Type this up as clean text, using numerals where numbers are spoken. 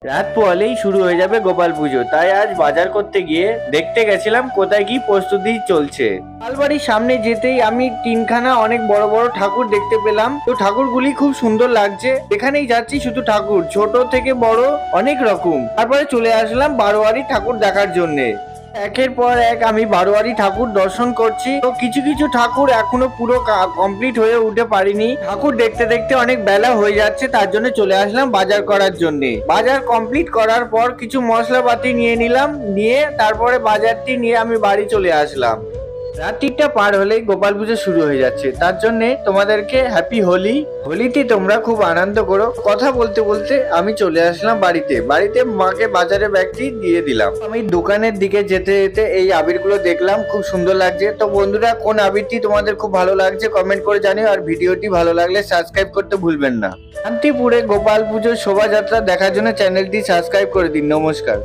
রাত পোহালেই শুরু হয়ে যাবে গোপাল পুজো, তাই আজ বাজার করতে গিয়ে দেখতে গেছিলাম কোথায় কি প্রস্তুতি চলছে। আলবাড়ির সামনে যেতেই আমি তিনখানা অনেক বড় বড় ঠাকুর দেখতে পেলাম। তো ঠাকুরগুলি খুব সুন্দর লাগছে, এখানেই যাচ্ছি শুধু ঠাকুর, ছোট থেকে বড় অনেক রকম। তারপরে চলে আসলাম বারোয়ারি ঠাকুর দেখার জন্যে। একের পর এক আমি বারোয়ারি ঠাকুর দর্শন করছি। তো কিছু কিছু ঠাকুর এখনো পুরো কমপ্লিট হয়ে উঠে পারিনি। ঠাকুর দেখতে দেখতে অনেক বেলা হয়ে যাচ্ছে, তার জন্য চলে আসলাম বাজার করার জন্য। বাজার কমপ্লিট করার পর কিছু মশলাপাতি নিয়ে নিলাম, নিয়ে তারপরে বাজারটি নিয়ে আমি বাড়ি চলে আসলাম। রাত্রিটা পার হলেই গোপাল পুজো শুরু হয়ে যাচ্ছে, তার জন্য তোমাদেরকে হ্যাপি হোলি। হোলিতে তোমরা খুব আনন্দ করো। কথা বলতে বলতে আমি চলে আসলাম বাড়িতে মাকে বাজারে ব্যাগটি দিয়ে দিলাম। আমি দোকানের দিকে যেতে যেতে এই আবিরগুলো দেখলাম, খুব সুন্দর লাগছে। তো বন্ধুরা, কোন আবিরটি তোমাদের খুব ভালো লাগছে কমেন্ট করে জানিও, আর ভিডিওটি ভালো লাগলে সাবস্ক্রাইব করতে ভুলবেন না। শান্তিপুরে গোপাল পুজোর শোভাযাত্রা দেখার জন্য চ্যানেলটি সাবস্ক্রাইব করে দিন। নমস্কার।